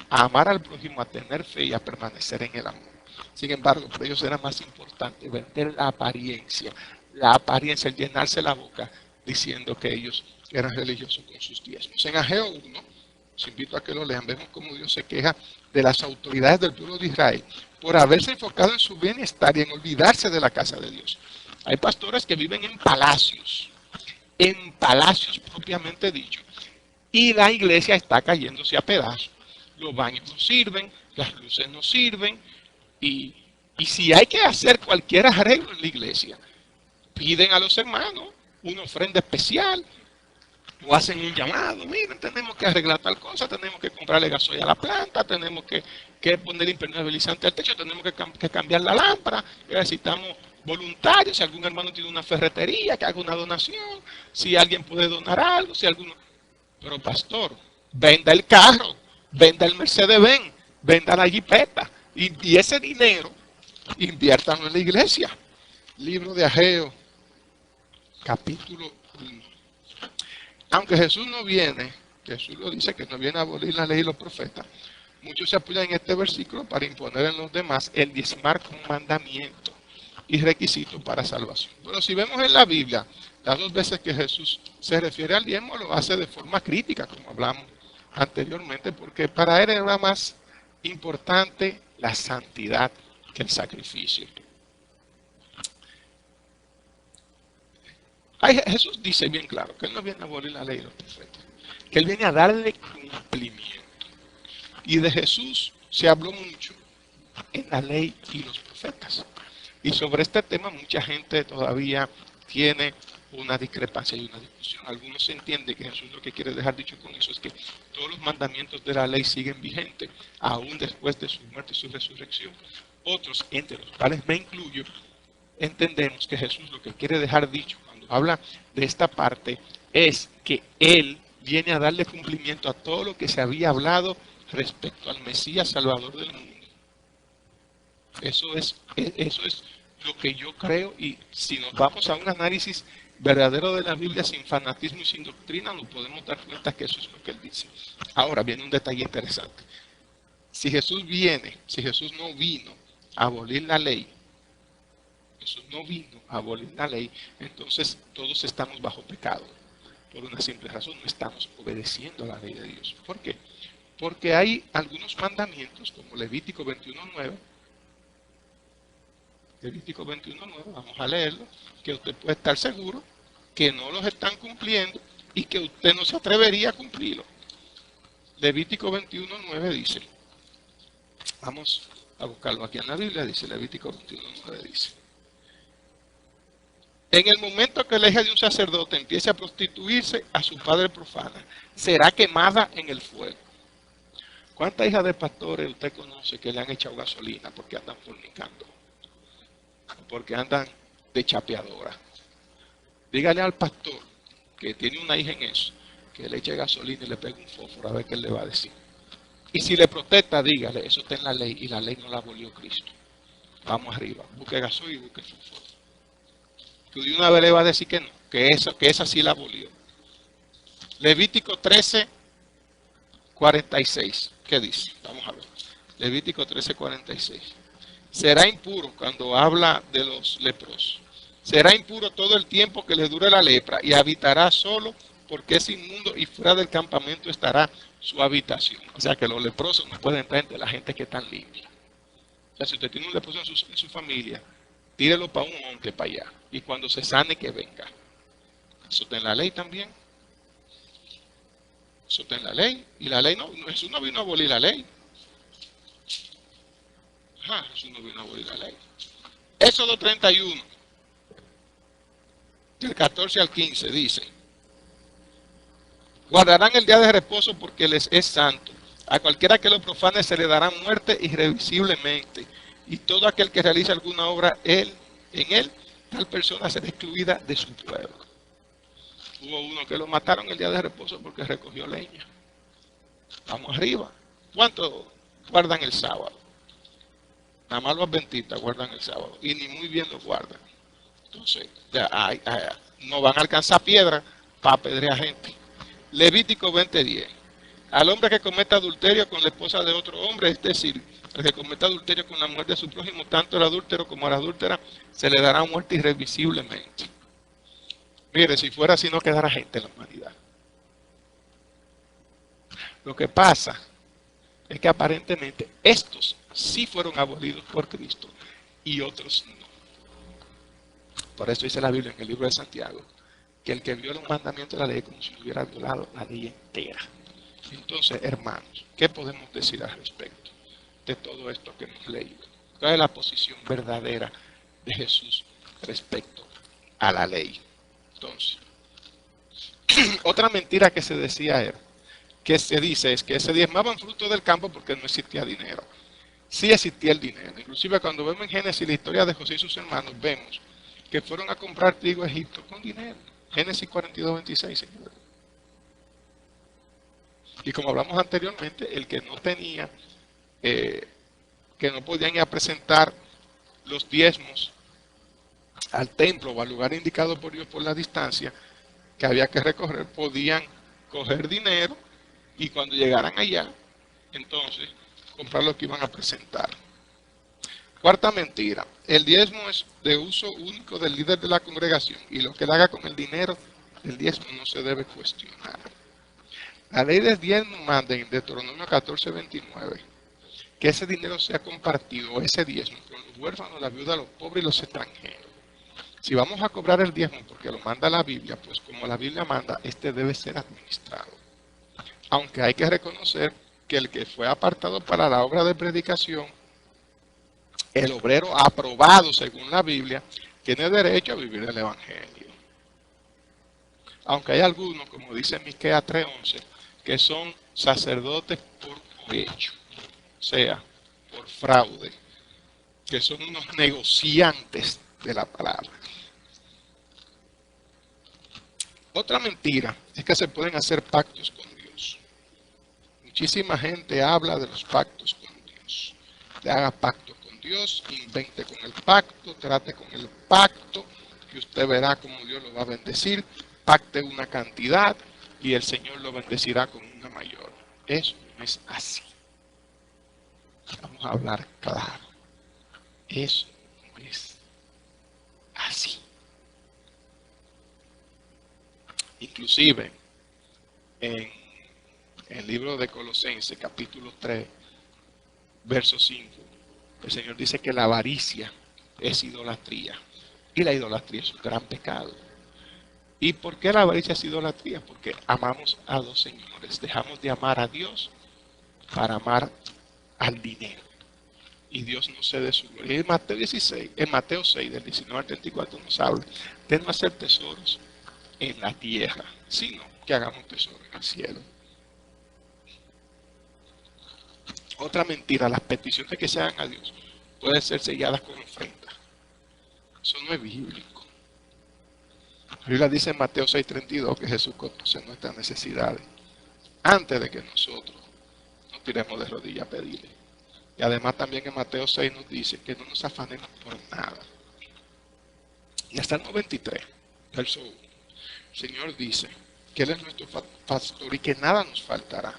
a amar al prójimo, a tener fe y a permanecer en el amor. Sin embargo, para ellos era más importante vender la apariencia, el llenarse la boca diciendo que ellos eran religiosos con sus diezmos. En Ageo 1, os invito a que lo lean, vemos cómo Dios se queja de las autoridades del pueblo de Israel por haberse enfocado en su bienestar y en olvidarse de la casa de Dios. Hay pastores que viven en palacios propiamente dicho, y la iglesia está cayéndose a pedazos. Los baños no sirven, las luces no sirven, y si hay que hacer cualquier arreglo en la iglesia, piden a los hermanos una ofrenda especial o hacen un llamado, miren, tenemos que arreglar tal cosa, tenemos que comprarle gasoil a la planta, tenemos que poner impermeabilizante al techo, tenemos que cambiar la lámpara, necesitamos voluntarios, si algún hermano tiene una ferretería, que haga una donación, si alguien puede donar algo, si alguno... Pero pastor, venda el carro, venda el Mercedes-Benz, venda la jipeta, y ese dinero inviértanlo en la iglesia. Libro de Ageo, capítulo 1. Aunque Jesús no viene, Jesús lo dice que no viene a abolir la ley y los profetas, muchos se apoyan en este versículo para imponer en los demás el diezmar como mandamiento y requisito para salvación. Pero si vemos en la Biblia, las dos veces que Jesús se refiere al diezmo, lo hace de forma crítica, como hablamos anteriormente, porque para él era más importante la santidad que el sacrificio. Jesús dice bien claro que él no viene a abolir la ley de los profetas, que él viene a darle cumplimiento. Y de Jesús se habló mucho en la ley y los profetas. Y sobre este tema mucha gente todavía tiene una discrepancia y una discusión. Algunos entienden que Jesús lo que quiere dejar dicho con eso es que todos los mandamientos de la ley siguen vigentes, aún después de su muerte y su resurrección. Otros, entre los cuales me incluyo, entendemos que Jesús lo que quiere dejar dicho cuando habla de esta parte es que Él viene a darle cumplimiento a todo lo que se había hablado respecto al Mesías Salvador del mundo. Eso es lo que yo creo, y si nos vamos a un análisis verdadero de la Biblia sin fanatismo y sin doctrina, nos podemos dar cuenta que eso es lo que Él dice. Ahora viene un detalle interesante. Si Jesús no vino a abolir la ley, Jesús no vino a abolir la ley, entonces todos estamos bajo pecado. Por una simple razón, no estamos obedeciendo la ley de Dios. ¿Por qué? Porque hay algunos mandamientos, como Levítico 21:9. Levítico 21:9, vamos a leerlo, que usted puede estar seguro que no los están cumpliendo y que usted no se atrevería a cumplirlo. Levítico 21:9 dice, vamos a buscarlo aquí en la Biblia, dice Levítico 21:9 dice: en el momento que la hija de un sacerdote empiece a prostituirse a su padre profana, será quemada en el fuego. ¿Cuántas hijas de pastores usted conoce que le han echado gasolina porque andan fornicando? Porque andan de chapeadora. Dígale al pastor que tiene una hija en eso, que le eche gasolina y le pegue un fósforo a ver qué le va a decir. Y si le protesta, dígale, eso está en la ley y la ley no la abolió Cristo. Vamos arriba, busque gasolina y busque fósforo. Que de una vez le va a decir que no, que esa sí la abolió. Levítico 13:46, ¿qué dice? Vamos a ver. Levítico 13:46. Será impuro cuando habla de los leprosos. Será impuro todo el tiempo que le dure la lepra y habitará solo porque es inmundo y fuera del campamento estará su habitación. O sea que los leprosos no pueden entrar entre la gente que está limpia. O sea, si usted tiene un leproso en su familia, tírelo para un monte para allá y cuando se sane que venga. Eso está en la ley también. Eso está en la ley. Y la ley Jesús no vino a abolir la ley. Jesús no vino a abolir la ley. Éxodo 31, del 14 al 15, dice: guardarán el día de reposo porque les es santo. A cualquiera que lo profane se le dará muerte irrevisiblemente. Y todo aquel que realice alguna obra en él, tal persona será excluida de su pueblo. Hubo uno que lo mataron el día de reposo porque recogió leña. Vamos arriba. ¿Cuántos guardan el sábado? Nada más los adventistas guardan el sábado. Y ni muy bien lo guardan. Entonces, no van a alcanzar piedra para apedrear gente. Levítico 20:10. Al hombre que cometa adulterio con la esposa de otro hombre, es decir, el que cometa adulterio con la mujer de su prójimo, tanto el adúltero como la adúltera, se le dará muerte irrevisiblemente. Mire, si fuera así no quedara gente en la humanidad. Lo que pasa es que aparentemente estos sí fueron abolidos por Cristo y otros no. Por eso dice la Biblia en el libro de Santiago que el que viola un mandamiento de la ley es como si hubiera violado la ley entera. Entonces, hermanos, ¿qué podemos decir al respecto de todo esto que hemos leído? ¿Cuál es la posición verdadera de Jesús respecto a la ley? Entonces, otra mentira que se decía era, que se dice, es que se diezmaban frutos del campo porque no existía dinero. Sí existía el dinero. Inclusive cuando vemos en Génesis la historia de José y sus hermanos, vemos que fueron a comprar trigo a Egipto con dinero. Génesis 42:26, señores. Y como hablamos anteriormente, el que no tenía, que no podían ir a presentar los diezmos al templo o al lugar indicado por Dios por la distancia que había que recorrer, podían coger dinero y cuando llegaran allá, entonces, comprar lo que iban a presentar. Cuarta mentira, el diezmo es de uso único del líder de la congregación y lo que él haga con el dinero del diezmo no se debe cuestionar. La ley del diezmo manda en Deuteronomio 14:29 que ese dinero sea compartido, ese diezmo, con los huérfanos, la viuda, los pobres y los extranjeros. Si vamos a cobrar el diezmo porque lo manda la Biblia, pues como la Biblia manda, este debe ser administrado. Aunque hay que reconocer que el que fue apartado para la obra de predicación, el obrero aprobado según la Biblia, tiene derecho a vivir el Evangelio. Aunque hay algunos, como dice Miqueas 3:11, que son sacerdotes por cohecho, o sea, por fraude. que son unos negociantes de la palabra. Otra mentira es que se pueden hacer pactos con Dios. Muchísima gente habla de los pactos con Dios. Le haga pacto con Dios, invente con el pacto, trate con el pacto, que usted verá cómo Dios lo va a bendecir, pacte una cantidad y el Señor lo bendecirá con una mayor. Eso no es así. Vamos a hablar claro. Eso no es así. Inclusive, en el libro de Colosenses, capítulo 3, verso 5, el Señor dice que la avaricia es idolatría. Y la idolatría es un gran pecado. ¿Y por qué la avaricia es idolatría? Porque amamos a dos señores. Dejamos de amar a Dios para amar al dinero. Y Dios no cede su gloria. En Mateo 6, del 19 al 34 nos habla de no hacer tesoros en la tierra, sino que hagamos tesoros en el cielo. Otra mentira, las peticiones que se hagan a Dios pueden ser selladas con ofrenda. Eso no es bíblico. La Biblia dice en Mateo 6:32 que Jesús conoce nuestras necesidades antes de que nosotros nos tiremos de rodillas a pedirle. Y además también en Mateo 6 nos dice que no nos afanemos por nada. Y hasta el 93, verso 1, el Señor dice que Él es nuestro pastor y que nada nos faltará.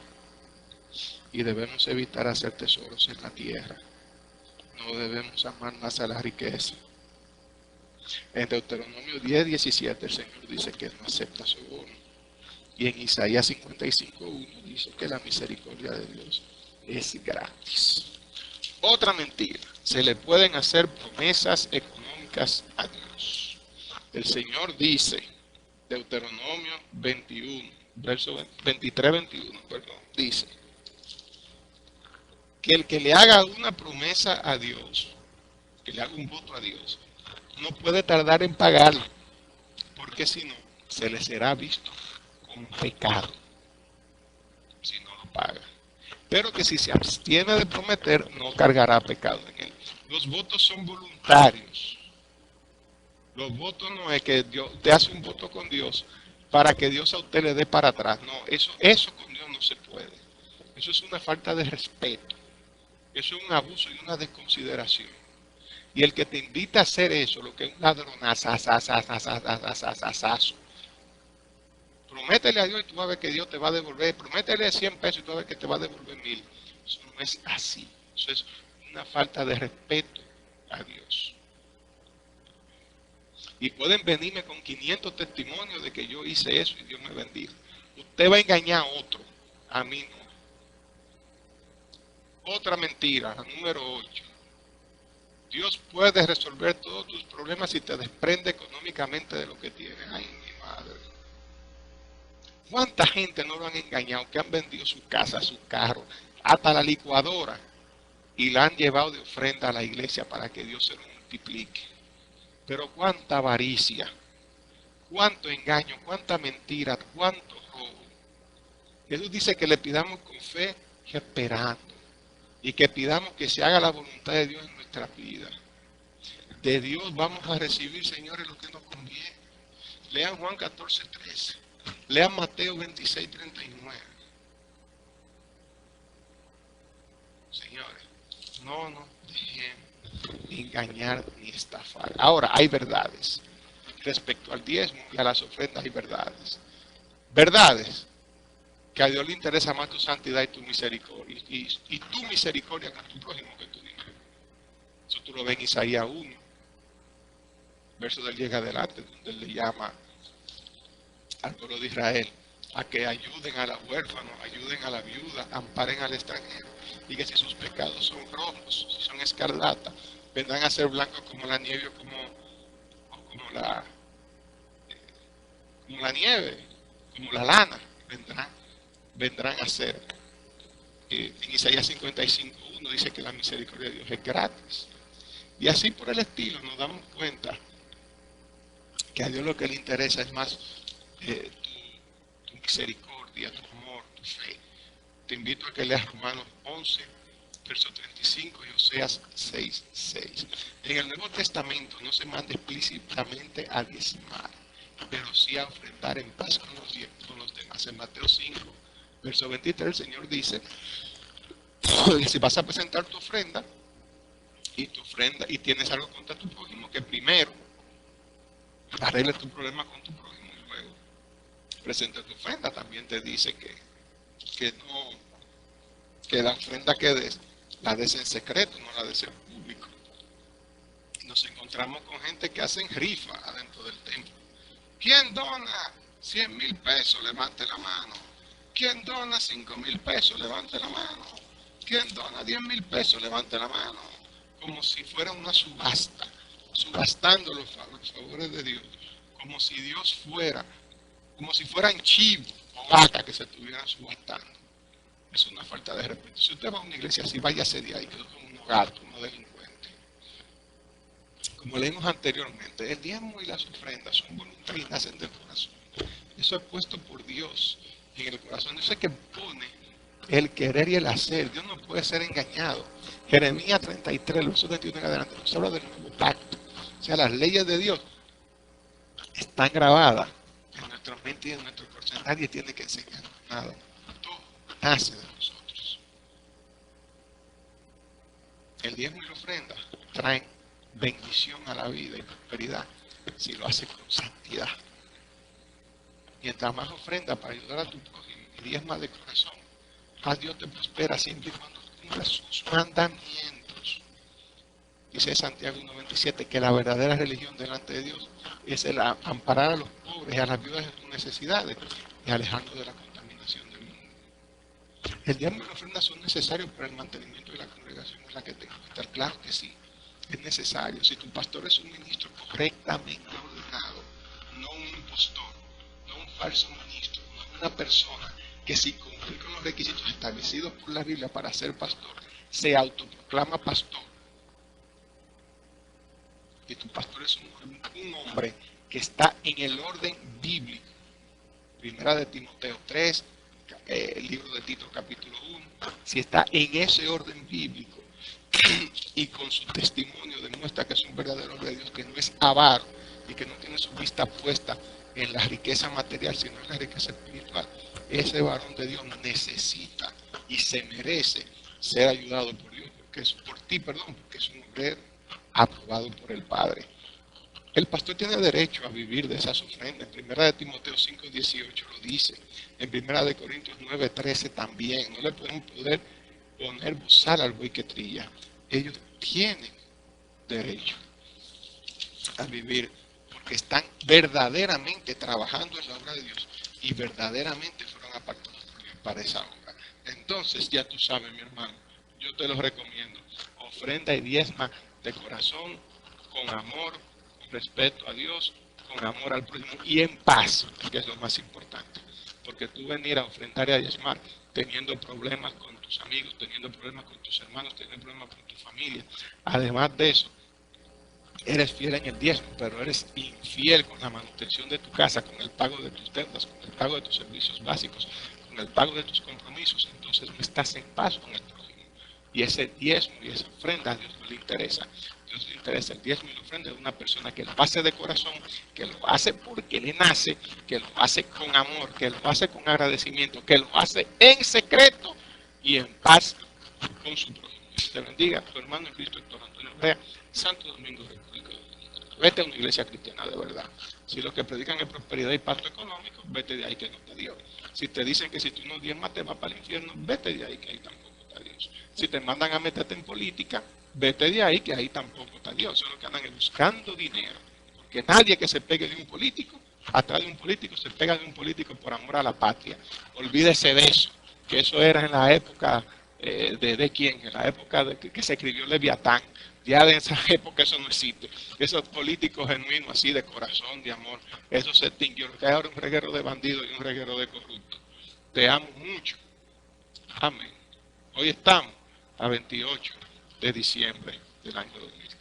Y debemos evitar hacer tesoros en la tierra. No debemos amar más a la riqueza. En Deuteronomio 10:17 el Señor dice que no acepta soborno. Y en Isaías 55:1 dice que la misericordia de Dios es gratis. Otra mentira, se le pueden hacer promesas económicas a Dios. El Señor dice, Deuteronomio 21, verso 23-21, dice que el que le haga una promesa a Dios, que le haga un voto a Dios, no puede tardar en pagarlo, porque si no, se le será visto como pecado, si no lo paga. Pero que si se abstiene de prometer, no cargará pecado en él. Los votos son voluntarios. Los votos no es que Dios te hace un voto con Dios para que Dios a usted le dé para atrás. No, eso con Dios no se puede. Eso es una falta de respeto. Eso es un abuso y una desconsideración. Y el que te invita a hacer eso, lo que es un ladronazo, prométele a Dios y tú vas a ver que Dios te va a devolver. Prométele 100 pesos y tú vas a ver que te va a devolver 1000. Eso no es así. Eso es una falta de respeto a Dios. Y pueden venirme con 500 testimonios de que yo hice eso y Dios me bendiga. Usted va a engañar a otro, a mí no. Otra mentira, la número 8. Dios puede resolver todos tus problemas si te desprende económicamente de lo que tienes. Ay, mi madre. ¿Cuánta gente no lo han engañado? Que han vendido su casa, su carro, hasta la licuadora y la han llevado de ofrenda a la iglesia para que Dios se lo multiplique. Pero cuánta avaricia, cuánto engaño, cuánta mentira, cuánto robo. Jesús dice que le pidamos con fe y esperando. Y que pidamos que se haga la voluntad de Dios en nuestra vida. De Dios vamos a recibir, señores, lo que nos conviene. Lean Juan 14:13. Lean Mateo 26:39. Señores, no nos dejen engañar ni estafar. Ahora, hay verdades. Respecto al diezmo y a las ofrendas hay verdades. Verdades. Que a Dios le interesa más tu santidad y tu misericordia. Y tu misericordia con tu prójimo que tu dinero. Eso tú lo ves en Isaías 1, verso del 10 adelante, donde él le llama al pueblo de Israel a que ayuden a la huérfana, ayuden a la viuda, amparen al extranjero. Y que si sus pecados son rojos, si son escarlata, vendrán a ser blancos como la nieve o como la nieve, como la lana, vendrán a ser. En Isaías 55:1 dice que la misericordia de Dios es gratis. Y así por el estilo nos damos cuenta que a Dios lo que le interesa es más tu misericordia, tu amor, tu fe. Te invito a que leas Romanos 11, verso 35 y Oseas 6:6. En el Nuevo Testamento no se manda explícitamente a diezmar, pero sí a ofrendar en paz con los demás. En Mateo 5, verso 23, el Señor dice que si vas a presentar tu ofrenda y tienes algo contra tu prójimo, que primero arregle tu problema con tu prójimo y luego presenta tu ofrenda. También te dice que la ofrenda que des, la des en secreto, no la des en público. Nos encontramos con gente que hacen rifa adentro del templo. ¿Quién dona 100,000 pesos? Levante la mano. ¿Quién dona 5,000 pesos? Levante la mano. ¿Quién dona 10,000 pesos? Levante la mano. Como si fuera una subasta, subastando los favores de Dios, como si Dios fuera, como si fueran chivos o vacas que se estuvieran subastando. Es una falta de respeto. Si usted va a una iglesia así, váyase de ahí, que son unos gatos, unos delincuentes. Como leímos anteriormente, el diezmo y las ofrendas son voluntarias y nacen del corazón. Eso es puesto por Dios en el corazón. Eso es que pone el querer y el hacer. Dios no puede ser engañado. Jeremías 33, verso 21 en adelante, nos habla del nuevo pacto. O sea, las leyes de Dios están grabadas en nuestra mente y en nuestro corazón. Nadie tiene que enseñarnos nada. Todo nace de nosotros. El diezmo y la ofrenda traen bendición a la vida y prosperidad si lo hace con santidad. Mientras más ofrenda para ayudar a tu prójimo y diezma de corazón, más Dios te prospera siempre y cuando cumplas sus mandamientos. Dice Santiago 1:27 que la verdadera religión delante de Dios es el amparar a los pobres y a las viudas de sus necesidades y alejarnos de la contaminación del mundo. El diezmo y la ofrenda son necesarios para el mantenimiento de la congregación en la que tengo que estar. Claro que sí, es necesario. Si tu pastor es un ministro correctamente ordenado, no un impostor, no un falso ministro, no una persona que sin cumplir con los requisitos establecidos por la Biblia para ser pastor, se autoproclama pastor. Y tu pastor es un hombre que está en el orden bíblico. Primera de Timoteo 3, el libro de Tito capítulo 1. Si está en ese orden bíblico y con su testimonio demuestra que es un verdadero hombre de Dios, que no es avaro y que no tiene su vista puesta en la riqueza material, sino en la riqueza espiritual, ese varón de Dios necesita y se merece ser ayudado por Dios, porque es un hombre aprobado por el Padre. El pastor tiene derecho a vivir de esas ofrendas. En primera de Timoteo 5:18 lo dice. En primera de Corintios 9:13 también. No le podemos poder poner bozal al buey que trilla. Ellos tienen derecho a vivir porque están verdaderamente trabajando en la obra de Dios y verdaderamente fueron apartados por Dios para esa obra. Entonces, ya tú sabes, mi hermano, yo te lo recomiendo. Ofrenda y diezma de corazón, con amor, con respeto a Dios, con amor al prójimo y en paz, que es lo más importante. Porque tú venir a ofrendar y a diezmar teniendo problemas con tus amigos, teniendo problemas con tus hermanos, teniendo problemas con tu familia. Además de eso, eres fiel en el diezmo, pero eres infiel con la manutención de tu casa, con el pago de tus deudas, con el pago de tus servicios básicos, con el pago de tus compromisos. Entonces no estás en paz con el prójimo. Y ese diezmo y esa ofrenda a Dios no le interesa. Dios le interesa el diezmo y la ofrenda de una persona que lo hace de corazón, que lo hace porque le nace, que lo hace con amor, que lo hace con agradecimiento, que lo hace en secreto y en paz con su prójimo. Te bendiga, tu hermano en Cristo, Héctor Antonio Correa, Santo Domingo, República Dominicana. Vete a una iglesia cristiana de verdad. Si lo que predican es prosperidad y pacto económico, vete de ahí que no te dio. Si te dicen que si tú no diezmas te vas para el infierno, vete de ahí que ahí tampoco está Dios. Si te mandan a meterte en política, vete de ahí que ahí tampoco está Dios. Eso es lo que andan buscando dinero. Porque nadie que se pegue de un político, atrás de un político, se pega de un político por amor a la patria. Olvídese de eso, que eso era en la época de quién, en la época de que se escribió Leviatán. Ya de esa época eso no existe. Esos políticos genuinos así de corazón, de amor, eso se extinguió. Lo que hay ahora es un reguero de bandidos y un reguero de corruptos. Te amo mucho. Amén. Hoy estamos a 28 de diciembre del año 2015.